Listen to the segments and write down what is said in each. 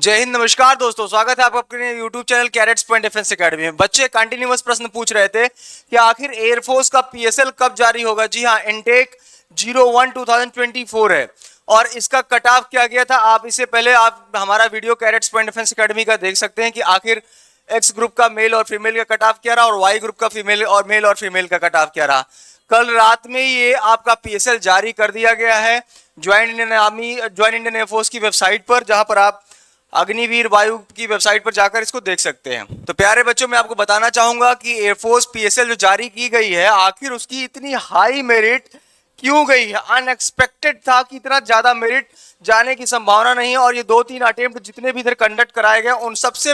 जय हिंद, नमस्कार दोस्तों, स्वागत है आपका अपने YouTube channel cadets point defence academy में। बच्चे कंटिन्यूअस प्रश्न पूछ रहे थे कि आखिर एयरफोर्स का PSL कब जारी होगा। जी हाँ, इनटेक 01 2024 है और इसका कट ऑफ क्या गया था। आप इससे पहले आप हमारा video cadets point defence academy का देख सकते हैं कि आखिर एक्स ग्रुप का मेल और फीमेल का कट ऑफ क्या रहा और वाई ग्रुप का फीमेल और मेल और फीमेल का कट ऑफ क्या रहा। कल रात में ये आपका PSL जारी कर दिया गया है joint Indian army joint Indian air force की वेबसाइट पर, जहां पर आप अग्निवीर वायु की वेबसाइट पर जाकर इसको देख सकते हैं। तो प्यारे बच्चों, मैं आपको बताना चाहूंगा कि एयरफोर्स PSL जो जारी की गई है, आखिर उसकी इतनी हाई मेरिट क्यों गई है। अनएक्सपेक्टेड था कि इतना ज्यादा मेरिट जाने की संभावना नहीं है और ये 2-3 अटेम्प्ट जितने भी इधर कंडक्ट कराए गए उन सबसे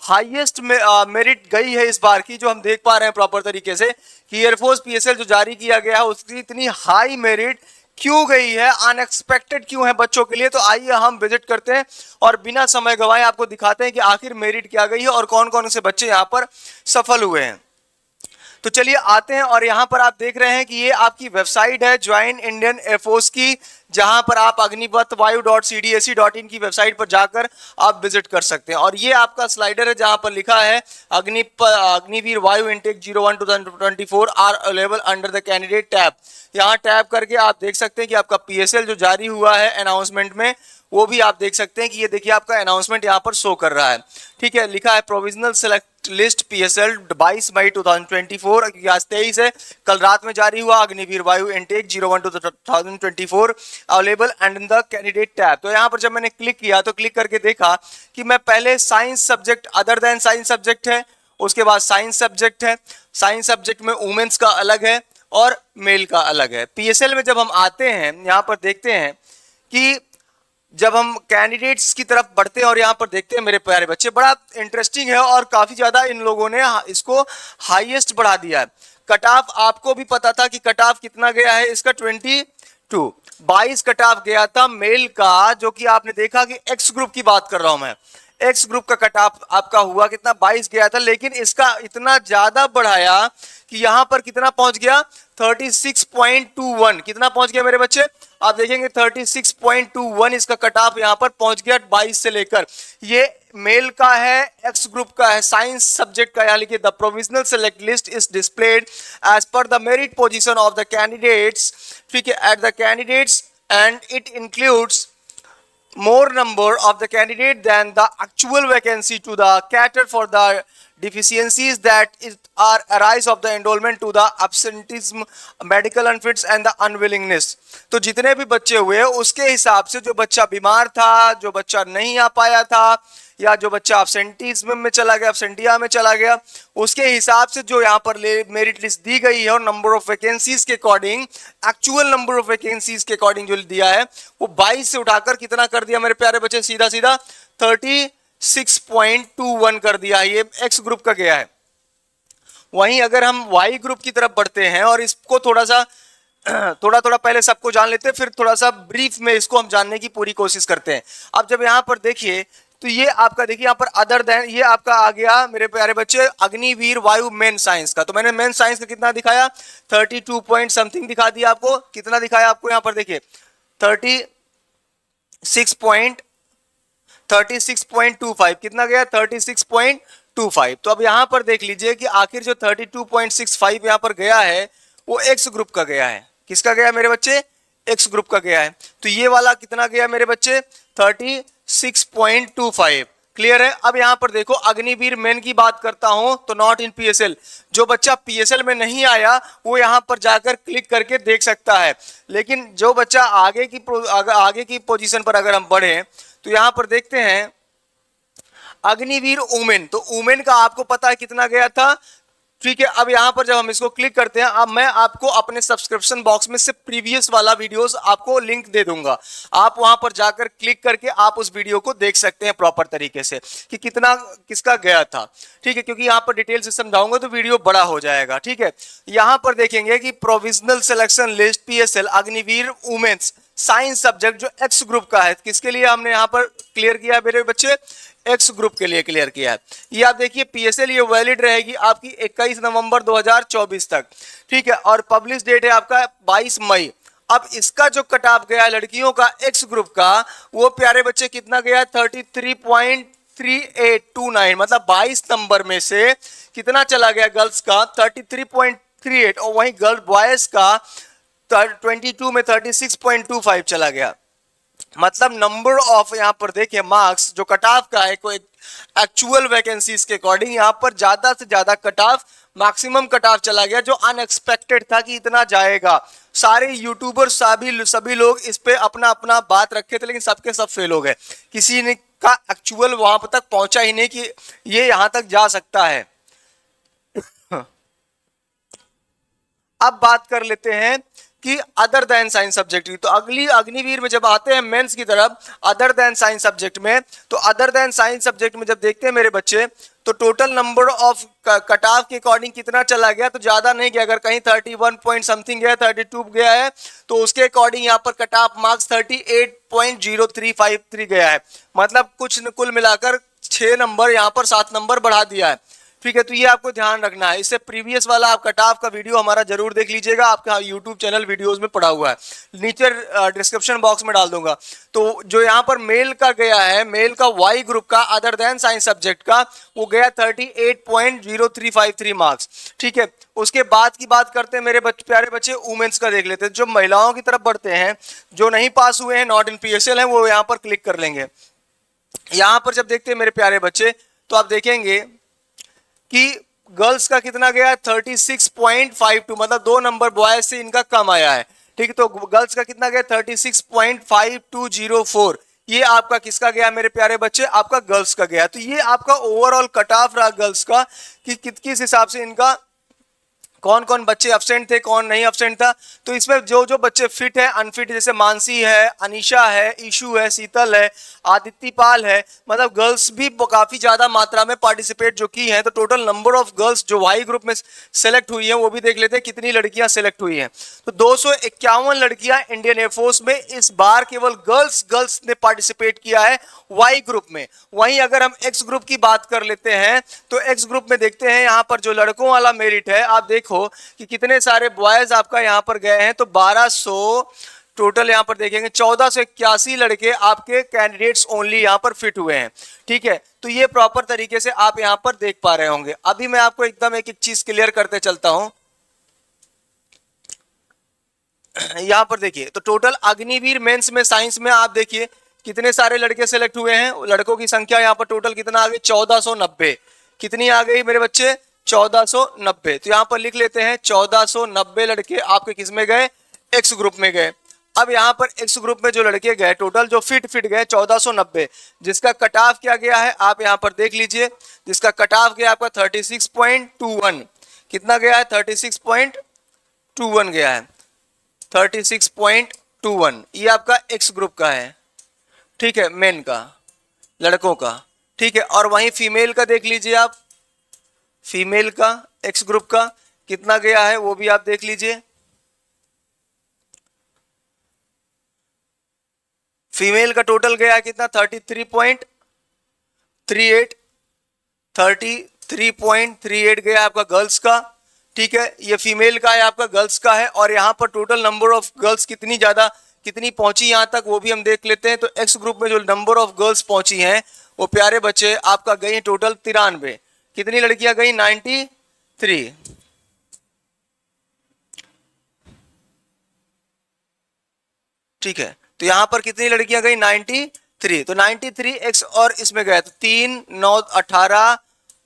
हाईएस्ट मेरिट गई है इस बार की, जो हम देख पा रहे हैं प्रॉपर तरीके से कि एयरफोर्स PSL जो जारी किया गया है उसकी इतनी हाई मेरिट क्यों गई है, अनएक्सपेक्टेड क्यों है बच्चों के लिए। तो आइए हम विजिट करते हैं और बिना समय गवाए आपको दिखाते हैं कि आखिर मेरिट क्या गई है और कौन कौन से बच्चे यहाँ पर सफल हुए हैं। तो चलिए आते हैं और यहाँ पर आप देख रहे हैं कि ये आपकी वेबसाइट है ज्वाइंट इंडियन एयरफोर्स की, जहां पर आप अग्निपथवायु.cdac.in की वेबसाइट पर जाकर आप विजिट कर सकते हैं। और ये आपका स्लाइडर है जहां पर लिखा है Agniveer Vayu intake 01 2024 are available under the candidate tab. यहाँ टैब करके आप देख सकते हैं कि आपका PSL जो जारी हुआ है अनाउंसमेंट में, वो भी आप देख सकते हैं कि ये देखिए आपका अनाउंसमेंट यहाँ पर शो कर रहा है। ठीक है, लिखा है प्रोविजनल सेलेक्ट लिस्ट PSL 22 मई 2024, आज 23 है, कल रात में जारी हुआ Agniveer Vayu intake 01 2024 available and in the candidate tab. तो यहाँ पर जब मैंने क्लिक किया तो क्लिक करके देखा कि मैं पहले science subject other than science subject है, उसके बाद साइंस सब्जेक्ट है, साइंस सब्जेक्ट में वुमेन्स का अलग है और मेल का अलग है। PSL में जब हम आते हैं यहाँ पर देखते हैं कि जब हम कैंडिडेट्स की तरफ बढ़ते हैं और यहाँ पर देखते हैं मेरे प्यारे बच्चे, बड़ा इंटरेस्टिंग है और काफी ज्यादा इन लोगों ने इसको हाईएस्ट बढ़ा दिया है। कट ऑफ आपको भी पता था कि कट ऑफ कितना गया है इसका 22 कट ऑफ गया था मेल का, जो कि आपने देखा कि एक्स ग्रुप की बात कर रहा हूं मैं। एक्स ग्रुप का कट ऑफ आपका हुआ कितना 22 गया था, लेकिन इसका इतना ज्यादा बढ़ाया कि यहां पर कितना पहुंच गया 36.21। कितना पहुंच गया मेरे बच्चे, आप देखेंगे 36.21 इसका कट ऑफ यहां पर पहुंच गया 22 से लेकर। ये मेल का है, एक्स ग्रुप का है, साइंस सब्जेक्ट का। यहाँ लिखिए the provisional select list is displayed as per the merit position of the candidates, ठीक है, at the candidates and it includes more number of the candidate than the actual vacancy to the cater for the deficiencies that are arise of the enrollment to the absenteeism, medical unfits and the unwillingness। तो जितने भी बच्चे हुए उसके हिसाब से जो बच्चा बीमार था, जो बच्चा नहीं आ पाया था, या जो बच्चा absenteeism में चला गया, absentia में चला गया, उसके हिसाब से जो यहाँ पर मेरिट लिस्ट दी गई है और नंबर ऑफ वैकेंसीज के according, actual number of vacancies के अकॉर्डिंग जो दिया है वो 22 से उठाकर कितना कर दिया मेरे प्यारे बच्चे, सीधा सीधा 36.21 कर दिया। ये एक्स ग्रुप का गया है। वहीं अगर हम वाई ग्रुप की तरफ बढ़ते हैं और इसको थोड़ा थोड़ा पहले सबको जान लेते हैं, फिर थोड़ा सा ब्रीफ में इसको हम जानने की पूरी कोशिश करते हैं। अब जब यहाँ पर देखिए तो ये आपका देखिए यहाँ पर अदर देन, ये आपका आ गया मेरे प्यारे बच्चे अग्निवीर वायु मेन साइंस का। तो मैंने मेन साइंस का कितना दिखाया 32 पॉइंट समथिंग दिखा दिया आपको। कितना दिखाया आपको यहाँ पर देखिए 36.25। कितना गया 36.25। तो अब यहाँ पर देख लीजिए कि आखिर जो 32.65 यहाँ पर गया है वो एक्स ग्रुप का गया है। किसका गया मेरे बच्चे, एक्स ग्रुप का गया है। तो ये वाला कितना गया मेरे बच्चे 36.25। क्लियर है। अब यहां पर देखो अग्निवीर मेन की बात करता हूं तो नॉट इन PSL, जो बच्चा PSL में नहीं आया वो यहां पर जाकर क्लिक करके देख सकता है। लेकिन जो बच्चा आगे की पोजीशन पर अगर हम बढ़े तो यहां पर देखते हैं अग्निवीर वुमेन, तो वुमेन का आपको पता है कितना गया था। ठीक है, अब यहां पर जब हम इसको क्लिक करते हैं, अब मैं आपको अपने सब्सक्रिप्शन बॉक्स में से प्रीवियस वाला वीडियोस आपको लिंक दे दूंगा, आप वहां पर जाकर क्लिक करके आप उस वीडियो को देख सकते हैं प्रॉपर तरीके से कि कितना किसका गया था। ठीक है, क्योंकि यहां पर डिटेल से समझाऊंगा तो वीडियो बड़ा हो जाएगा। ठीक है, यहां पर देखेंगे कि provisional selection list PSL Agniveer women's science subject जो एक्स ग्रुप का है, किसके लिए हमने यहाँ पर क्लियर किया मेरे बच्चे, एक्स ग्रुप के लिए क्लियर किया है। ये आप देखिए PSL ये वैलिड रहेगी आपकी 21 नवंबर 2024 तक। ठीक है, और पब्लिश डेट है आपका 22 मई। अब इसका जो कट ऑफ गया लड़कियों का एक्स ग्रुप का, वो प्यारे बच्चे कितना गया, 33.3829, मतलब 22 नंबर में से कितना चला गया गर्ल्स का 33.38, और वहीं गर्ल बॉयज का 22 में 36.25 चला गया। मतलब नंबर ऑफ यहाँ पर देखिए मार्क्स जो कट ऑफ का है कोई एक्चुअल वैकेंसीज के अकॉर्डिंग यहाँ पर ज्यादा से ज्यादा cut off, maximum cut off चला गया, जो अनएक्सपेक्टेड था कि इतना जाएगा। सारे यूट्यूबर सभी लोग इस पे अपना अपना बात रखे थे, लेकिन सबके सब फेल हो गए। किसी ने का एक्चुअल वहां पर तक पहुंचा ही नहीं कि ये यहां तक जा सकता है। अब बात कर लेते हैं कि अदर देन साइंस सब्जेक्ट की। तो अगली अग्निवीर में जब आते हैं मेंस की तरफ, अदर देन साइंस सब्जेक्ट में, तो अदर देन साइंस सब्जेक्ट में जब देखते हैं मेरे बच्चे, तो total number of cut off के अकॉर्डिंग कितना चला गया, तो ज्यादा नहीं गया। अगर कहीं 31 पॉइंट समथिंग गया, 32 गया है, तो उसके अकॉर्डिंग यहाँ पर कट ऑफ मार्क्स 38.0353 गया है। मतलब कुछ कुल मिलाकर 6 नंबर यहाँ पर 7 नंबर बढ़ा दिया है। ठीक है, तो ये आपको ध्यान रखना है। इससे प्रीवियस वाला आप कट ऑफ का वीडियो हमारा जरूर देख लीजिएगा, आपका यूट्यूब चैनल वीडियोस में पड़ा हुआ है, नीचे डिस्क्रिप्शन बॉक्स में डाल दूंगा। तो जो यहाँ पर मेल का गया है, मेल का वाई ग्रुप का अदर देन साइंस सब्जेक्ट का, वो गया 38.0353 मार्क्स। ठीक है, उसके बाद की बात करते हैं मेरे प्यारे बच्चे, वुमेन्स का देख लेते हैं। जो महिलाओं की तरफ बढ़ते हैं, जो नहीं पास हुए हैं, नॉट इन PSL है, वो यहाँ पर क्लिक कर लेंगे। यहाँ पर जब देखते हैं मेरे प्यारे बच्चे, तो आप देखेंगे कि गर्ल्स का कितना गया, 36.52, मतलब 2 नंबर बॉयज से इनका कम आया है। ठीक है, तो गर्ल्स का कितना गया, 36.5204। ये आपका किसका गया मेरे प्यारे बच्चे, आपका गर्ल्स का गया। तो ये आपका ओवरऑल कट ऑफ रहा गर्ल्स का कि किस हिसाब से इनका, कौन कौन बच्चे अब्सेंट थे, कौन नहीं अब्सेंट था। तो इसमें जो जो बच्चे फिट है, अनफिट, जैसे मानसी है, अनीशा है, ईशू है, शीतल है, आदित्य पाल है, मतलब गर्ल्स भी काफी ज्यादा मात्रा में पार्टिसिपेट जो की है। तो टोटल नंबर ऑफ गर्ल्स जो वाई ग्रुप में सेलेक्ट हुई है, वो भी देख लेते हैं कितनी लड़कियां सेलेक्ट हुई हैं। तो 251 लड़कियां इंडियन एयरफोर्स में इस बार केवल गर्ल्स ने पार्टिसिपेट किया है वाई ग्रुप में। वहीं अगर हम एक्स ग्रुप की बात कर लेते हैं, तो एक्स ग्रुप में देखते हैं यहां पर जो लड़कों वाला मेरिट है, आप देखो कि कितने सारे बॉयज आपका यहां पर गए हैं। तो 1200 टोटल यहां पर देखेंगे, 1481 लड़के आपके कैंडिडेट्स ओनली यहां पर फिट हुए हैं। ठीक है, तो ये प्रॉपर तरीके से आप यहां पर देख पा रहे होंगे। अभी मैं आपको एकदम एक एक चीज क्लियर करते चलता हूं। यहां पर देखिए, तो टोटल अग्निवीर मेंस में साइंस में आप देखिए कितने सारे लड़के सेलेक्ट हुए हैं। लड़कों की संख्या यहां पर टोटल कितना आ गई, 1490। कितनी आ गई मेरे बच्चे, 1490। तो यहां पर लिख लेते हैं 1490 लड़के आपके किस में गए, एक्स ग्रुप में गए। अब यहां पर एक्स ग्रुप में जो लड़के गए टोटल जो फिट गए 1490, जिसका कट ऑफ क्या गया है आप यहां पर देख लीजिए। जिसका कट ऑफ गया आपका 36.21, कितना गया है, 36.21 गया है, 36.21। ये आपका एक्स ग्रुप का है। ठीक है, मेन का, लड़कों का। ठीक है, और वहीं फीमेल का देख लीजिए आप, फीमेल का एक्स ग्रुप का कितना गया है वो भी आप देख लीजिए। फीमेल का टोटल गया है कितना, 33.38, 33.38 गया आपका गर्ल्स का। ठीक है, ये फीमेल का है, आपका गर्ल्स का है। और यहाँ पर टोटल नंबर ऑफ गर्ल्स कितनी ज्यादा कितनी पहुंची यहाँ तक वो भी हम देख लेते हैं। तो एक्स ग्रुप में जो नंबर ऑफ गर्ल्स पहुंची हैं वो प्यारे बच्चे आपका गई टोटल 93। कितनी लड़कियां गई, 93। ठीक है, तो यहां पर कितनी लड़कियां गई, 93। तो 93 एक्स और इसमें गए तो 3, 9, 18,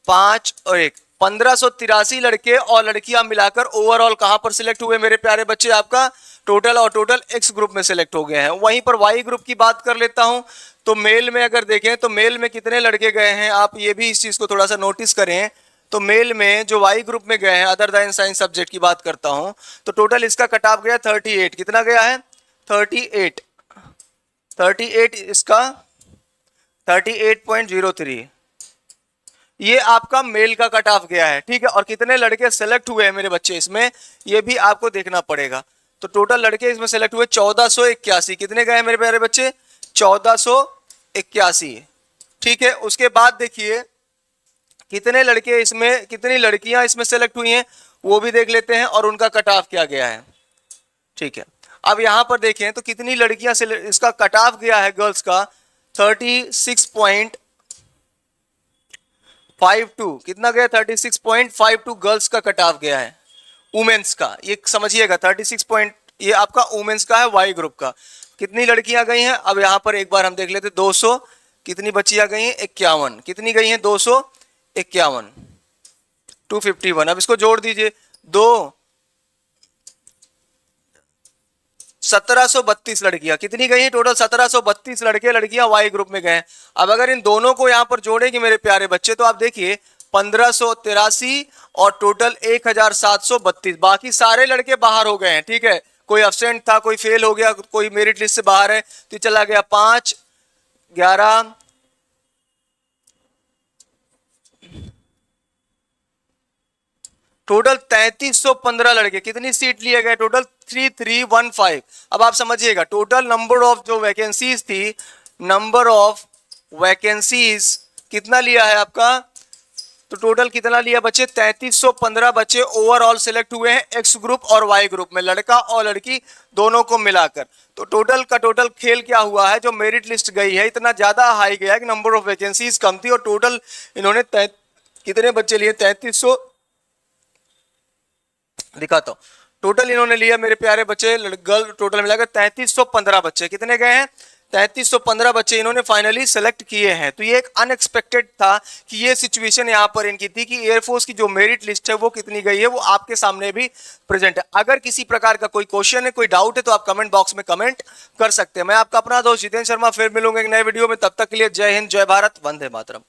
5 और 1, 1583 लड़के और लड़कियां मिलाकर ओवरऑल कहां पर सिलेक्ट हुए मेरे प्यारे बच्चे, आपका टोटल और टोटल एक्स ग्रुप में सिलेक्ट हो गए हैं। वहीं पर वाई ग्रुप की बात कर लेता हूं, तो मेल में अगर देखें तो मेल में कितने लड़के गए हैं, आप ये भी इस चीज को थोड़ा सा नोटिस करें। तो मेल में जो वाई ग्रुप में गए हैं, अदर देन साइंस सब्जेक्ट की बात करता हूं, तो टोटल इसका कट ऑफ गया 38। कितना गया है, 38 इसका 38.03। ये आपका मेल का कट ऑफ गया है। ठीक है, और कितने लड़के सेलेक्ट हुए हैं मेरे बच्चे इसमें, ये भी आपको देखना पड़ेगा। तो टोटल लड़के इसमें सेलेक्ट हुए 1481। कितने गए मेरे प्यारे बच्चे, 1481। ठीक है, उसके बाद देखिए कितने लड़के इसमें, कितनी लड़कियां इसमें सेलेक्ट हुई हैं वो भी देख लेते हैं और उनका कट ऑफ क्या गया है। ठीक है, अब यहाँ पर देखें तो कितनी लड़कियां से इसका कट ऑफ गया है गर्ल्स का 36.52, कितना गया 36.52 गर्ल्स का कट ऑफ गया है। वुमेन्स का ये समझिएगा 36 पॉइंट, ये आपका वुमेन्स का है वाई ग्रुप का। कितनी लड़कियां गई हैं अब यहाँ पर एक बार हम देख लेते, 200, कितनी बच्चियां गई हैं 51, कितनी गई हैं 251, 251। अब इसको जोड़ दीजिए, 1732 लड़कियां कितनी गई हैं टोटल, 1732 लड़के लड़कियां वाई ग्रुप में गए हैं। अब अगर इन दोनों को यहां पर जोड़ेंगे मेरे प्यारे बच्चे तो आप देखिए 1583 और टोटल 1732, बाकी सारे लड़के बाहर हो गए हैं। ठीक है, कोई एब्सेंट था, कोई फेल हो गया, कोई मेरिट लिस्ट से बाहर है, तो चला गया 5, 11, टोटल 3315 लड़के, कितनी सीट लिए गए टोटल 3315। अब आप समझिएगा टोटल नंबर ऑफ जो वैकेंसीज थी, नंबर ऑफ वैकेंसीज कितना लिया है आपका, तो टोटल कितना लिया बच्चे 3315 बच्चे ओवरऑल सिलेक्ट हुए हैं एक्स ग्रुप और वाई ग्रुप में, लड़का और लड़की दोनों को मिलाकर। तो टोटल का टोटल खेल क्या हुआ है, जो मेरिट लिस्ट गई है इतना ज्यादा हाई गया है कि नंबर ऑफ वैकेंसीज कम थी और टोटल इन्होंने कितने बच्चे लिए 3300 दिखाता हूं, टोटल इन्होंने लिया मेरे प्यारे बच्चे गर्ल टोटल मिलाकर 3315 बच्चे, कितने गए हैं 3315 बच्चे इन्होंने फाइनली सेलेक्ट किए हैं। तो ये एक अनएक्सपेक्टेड था कि ये सिचुएशन यहाँ पर इनकी थी कि एयरफोर्स की जो मेरिट लिस्ट है वो कितनी गई है, वो आपके सामने भी प्रेजेंट है। अगर किसी प्रकार का कोई क्वेश्चन है, कोई डाउट है तो आप कमेंट बॉक्स में कमेंट कर सकते हैं। मैं आपका अपना दोस्त जितेंद्र शर्मा, फिर मिलूंगा एक नए वीडियो में, तब तक के लिए जय हिंद, जय भारत, वंदे मातरम।